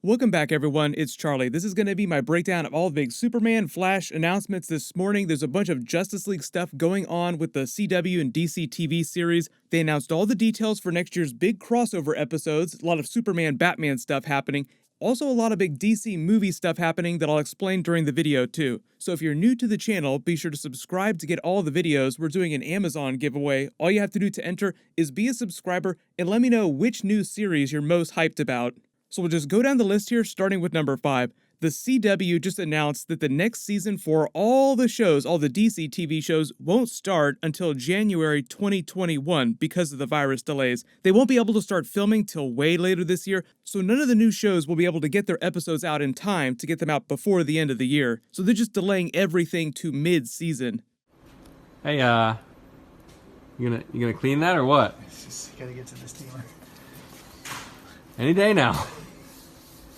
Welcome back, everyone. It's Charlie. This is going to be my breakdown of all the big Superman Flash announcements this morning. There's a bunch of Justice League stuff going on with the CW and DC TV series. They announced all the details for next year's big crossover episodes, a lot of Superman Batman stuff happening. Also, a lot of big DC movie stuff happening that I'll explain during the video, too. So if you're new to the channel, be sure to subscribe to get all the videos. We're doing an Amazon giveaway. All you have to do to enter is be a subscriber and let me know which new series you're most hyped about. So we'll just go down the list here, starting with number 5. The CW just announced that the next season for all the shows, all the DC TV shows, won't start until January 2021 because of the virus delays. They won't be able to start filming till way later this year, so none of the new shows will be able to get their episodes out in time to get them out before the end of the year. So they're just delaying everything to mid-season. Hey, you gonna clean that or what? Just gotta get to the steamer. Any day now.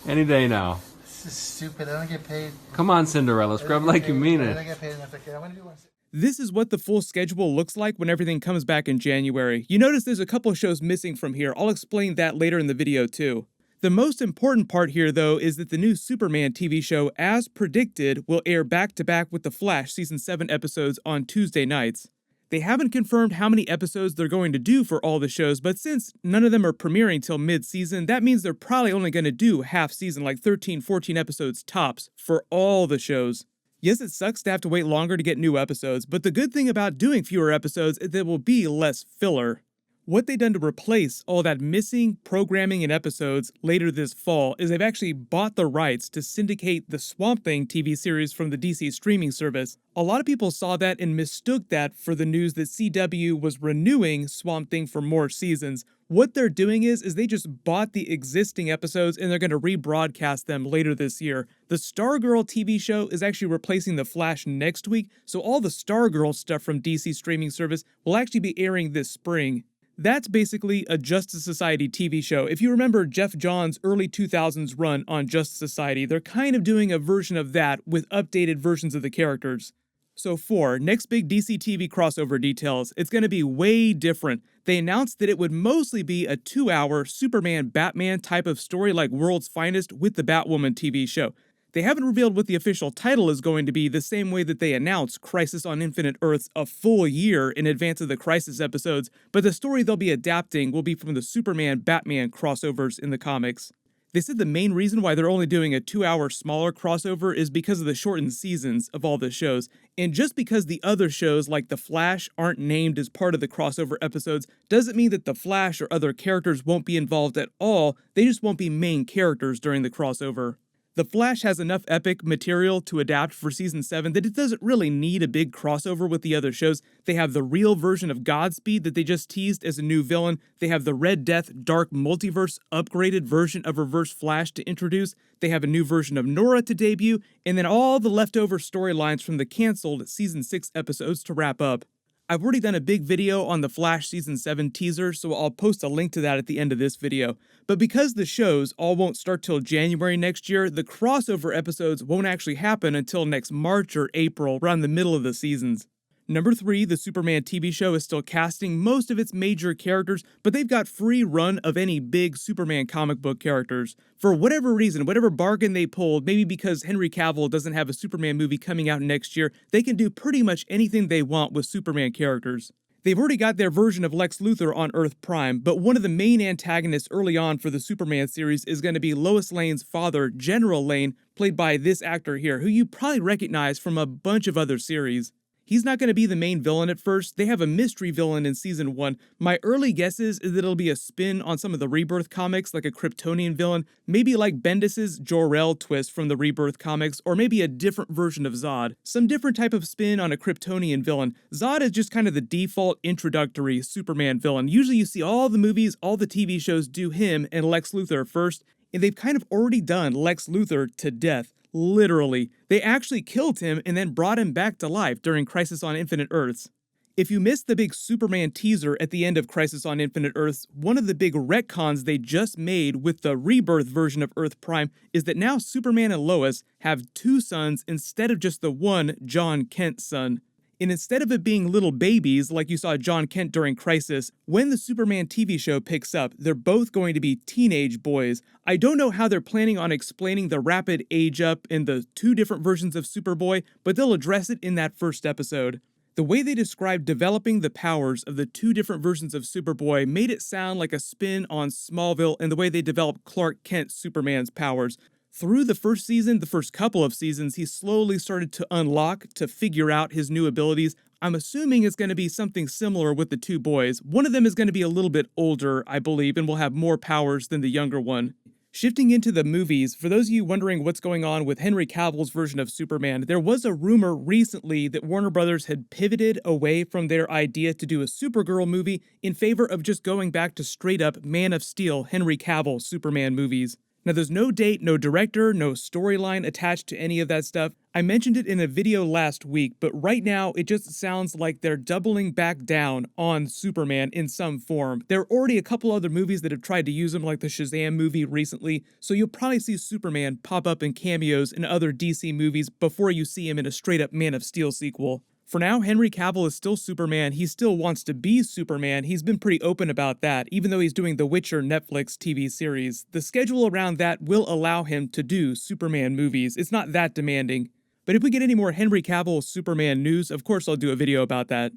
Any day now. This is stupid. I don't get paid. Come on, Cinderella. Scrub like you mean I it. don't get paid enough. I'm gonna do one. This is what the full schedule looks like when everything comes back in January. You notice there's a couple shows missing from here. I'll explain that later in the video too. The most important part here, though, is that the new Superman TV show, as predicted, will air back-to-back with The Flash Season 7 episodes on Tuesday nights. They haven't confirmed how many episodes they're going to do for all the shows, but since none of them are premiering till mid-season, that means they're probably only going to do half-season, like 13, 14 episodes tops, for all the shows. Yes, it sucks to have to wait longer to get new episodes, but the good thing about doing fewer episodes is there will be less filler. What they've done to replace all that missing programming and episodes later this fall is they've actually bought the rights to syndicate the Swamp Thing TV series from the DC streaming service. A lot of people saw that and mistook that for the news that CW was renewing Swamp Thing for more seasons. What they're doing is they just bought the existing episodes and they're going to rebroadcast them later this year. The Stargirl TV show is actually replacing The Flash next week, so all the Stargirl stuff from DC streaming service will actually be airing this spring. That's basically a Justice Society TV show. If you remember Jeff Johns' early 2000s run on Justice Society, they're kind of doing a version of that with updated versions of the characters. So 4, next big DC TV crossover details. It's going to be way different. They announced that it would mostly be a 2-hour Superman-Batman type of story like World's Finest with the Batwoman TV show. They haven't revealed what the official title is going to be the same way that they announced Crisis on Infinite Earths a full year in advance of the Crisis episodes, but the story they'll be adapting will be from the Superman-Batman crossovers in the comics. They said the main reason why they're only doing a 2-hour smaller crossover is because of the shortened seasons of all the shows, and just because the other shows like The Flash aren't named as part of the crossover episodes doesn't mean that The Flash or other characters won't be involved at all, they just won't be main characters during the crossover. The Flash has enough epic material to adapt for Season 7 that it doesn't really need a big crossover with the other shows. They have the real version of Godspeed that they just teased as a new villain. They have the Red Death Dark Multiverse upgraded version of Reverse Flash to introduce. They have a new version of Nora to debut, and then all the leftover storylines from the canceled Season 6 episodes to wrap up. I've already done a big video on the Flash Season 7 teaser, so I'll post a link to that at the end of this video. But because the shows all won't start till January next year, the crossover episodes won't actually happen until next March or April, around the middle of the seasons. Number 3, the Superman TV show is still casting most of its major characters, but they've got free run of any big Superman comic book characters. For whatever reason, whatever bargain they pulled, maybe because Henry Cavill doesn't have a Superman movie coming out next year, they can do pretty much anything they want with Superman characters. They've already got their version of Lex Luthor on Earth Prime, but one of the main antagonists early on for the Superman series is going to be Lois Lane's father, General Lane, played by this actor here, who you probably recognize from a bunch of other series. He's not going to be the main villain at first. They have a mystery villain in Season 1. My early guesses is that it'll be a spin on some of the Rebirth comics, like a Kryptonian villain, maybe like Bendis' Jor-El twist from the Rebirth comics, or maybe a different version of Zod. Some different type of spin on a Kryptonian villain. Zod is just kind of the default introductory Superman villain. Usually you see all the movies, all the TV shows do him and Lex Luthor first, and they've kind of already done Lex Luthor to death. Literally. They actually killed him and then brought him back to life during Crisis on Infinite Earths. If you missed the big Superman teaser at the end of Crisis on Infinite Earths, one of the big retcons they just made with the Rebirth version of Earth Prime is that now Superman and Lois have 2 sons instead of just the one John Kent son. And instead of it being little babies like you saw John Kent during Crisis, when the Superman TV show picks up, they're both going to be teenage boys. I don't know how they're planning on explaining the rapid age up in the two different versions of Superboy, but they'll address it in that first episode. The way they described developing the powers of the two different versions of Superboy made it sound like a spin on Smallville and the way they developed Clark Kent Superman's powers. Through the first season, the first couple of seasons, he slowly started to unlock, to figure out his new abilities. I'm assuming it's going to be something similar with the two boys. One of them is going to be a little bit older, I believe, and will have more powers than the younger one. Shifting into the movies, for those of you wondering what's going on with Henry Cavill's version of Superman, there was a rumor recently that Warner Brothers had pivoted away from their idea to do a Supergirl movie in favor of just going back to straight-up Man of Steel Henry Cavill Superman movies. Now, there's no date, no director, no storyline attached to any of that stuff. I mentioned it in a video last week, but right now it just sounds like they're doubling back down on Superman in some form. There are already a couple other movies that have tried to use him, like the Shazam movie recently, so you'll probably see Superman pop up in cameos in other DC movies before you see him in a straight-up Man of Steel sequel. For now, Henry Cavill is still Superman. He still wants to be Superman. He's been pretty open about that, even though he's doing the Witcher Netflix TV series. The schedule around that will allow him to do Superman movies. It's not that demanding. But if we get any more Henry Cavill Superman news, of course I'll do a video about that.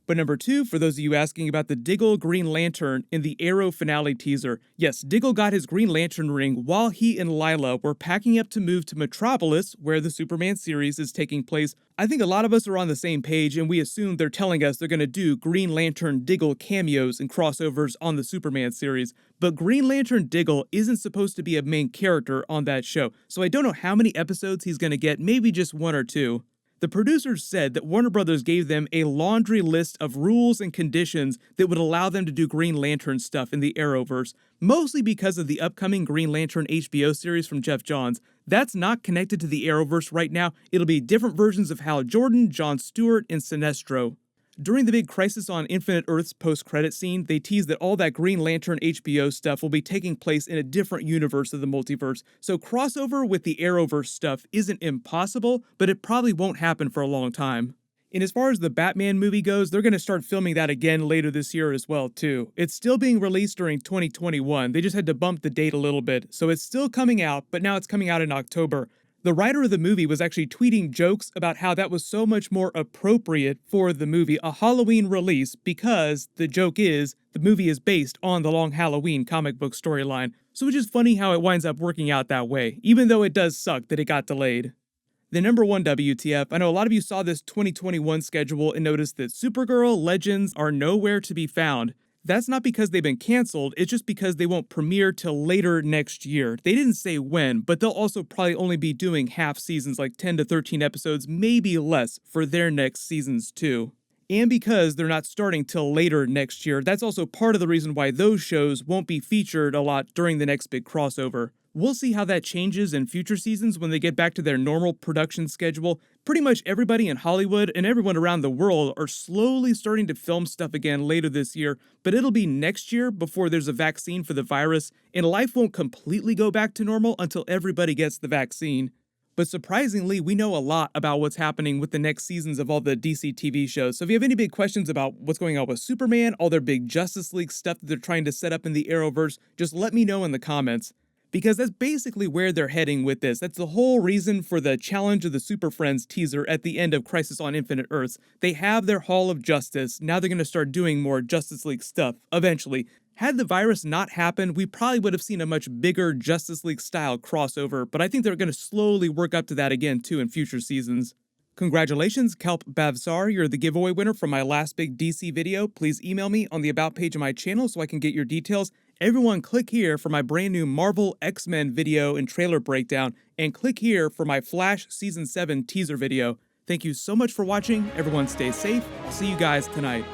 But number 2, for those of you asking about the Diggle Green Lantern in the Arrow finale teaser, yes, Diggle got his Green Lantern ring while he and Lila were packing up to move to Metropolis, where the Superman series is taking place. I think a lot of us are on the same page, and we assume they're telling us they're going to do Green Lantern Diggle cameos and crossovers on the Superman series. But Green Lantern Diggle isn't supposed to be a main character on that show, so I don't know how many episodes he's going to get, maybe just 1 or 2. The producers said that Warner Brothers gave them a laundry list of rules and conditions that would allow them to do Green Lantern stuff in the Arrowverse, mostly because of the upcoming Green Lantern HBO series from Jeff Johns. That's not connected to the Arrowverse right now. It'll be different versions of Hal Jordan, Jon Stewart, and Sinestro. During the big Crisis on Infinite Earths post-credit scene, they teased that all that Green Lantern HBO stuff will be taking place in a different universe of the multiverse, so crossover with the Arrowverse stuff isn't impossible, but it probably won't happen for a long time. And as far as the Batman movie goes, they're going to start filming that again later this year as well, too. It's still being released during 2021, they just had to bump the date a little bit, so it's still coming out, but now it's coming out in October. The writer of the movie was actually tweeting jokes about how that was so much more appropriate for the movie, a Halloween release, because the joke is the movie is based on the Long Halloween comic book storyline. So it's just funny how it winds up working out that way, even though it does suck that it got delayed. The number 1 WTF, I know a lot of you saw this 2021 schedule and noticed that Supergirl Legends are nowhere to be found. That's not because they've been canceled, it's just because they won't premiere till later next year. They didn't say when, but they'll also probably only be doing half seasons, like 10 to 13 episodes, maybe less, for their next seasons too. And because they're not starting till later next year, that's also part of the reason why those shows won't be featured a lot during the next big crossover. We'll see how that changes in future seasons when they get back to their normal production schedule. Pretty much everybody in Hollywood and everyone around the world are slowly starting to film stuff again later this year, but it'll be next year before there's a vaccine for the virus, and life won't completely go back to normal until everybody gets the vaccine. But surprisingly, we know a lot about what's happening with the next seasons of all the DC TV shows. So if you have any big questions about what's going on with Superman, all their big Justice League stuff that they're trying to set up in the Arrowverse, just let me know in the comments. Because that's basically where they're heading with this. That's the whole reason for the Challenge of the Super Friends teaser at the end of Crisis on Infinite Earths. They have their Hall of Justice. Now they're going to start doing more Justice League stuff, eventually. Had the virus not happened, we probably would have seen a much bigger Justice League style crossover, but I think they're going to slowly work up to that again too in future seasons. Congratulations, Kalp Bavsar, you're the giveaway winner from my last big DC video. Please email me on the About page of my channel so I can get your details. Everyone click here for my brand new Marvel X-Men video and trailer breakdown, and click here for my Flash Season 7 teaser video. Thank you so much for watching, everyone stay safe, I'll see you guys tonight.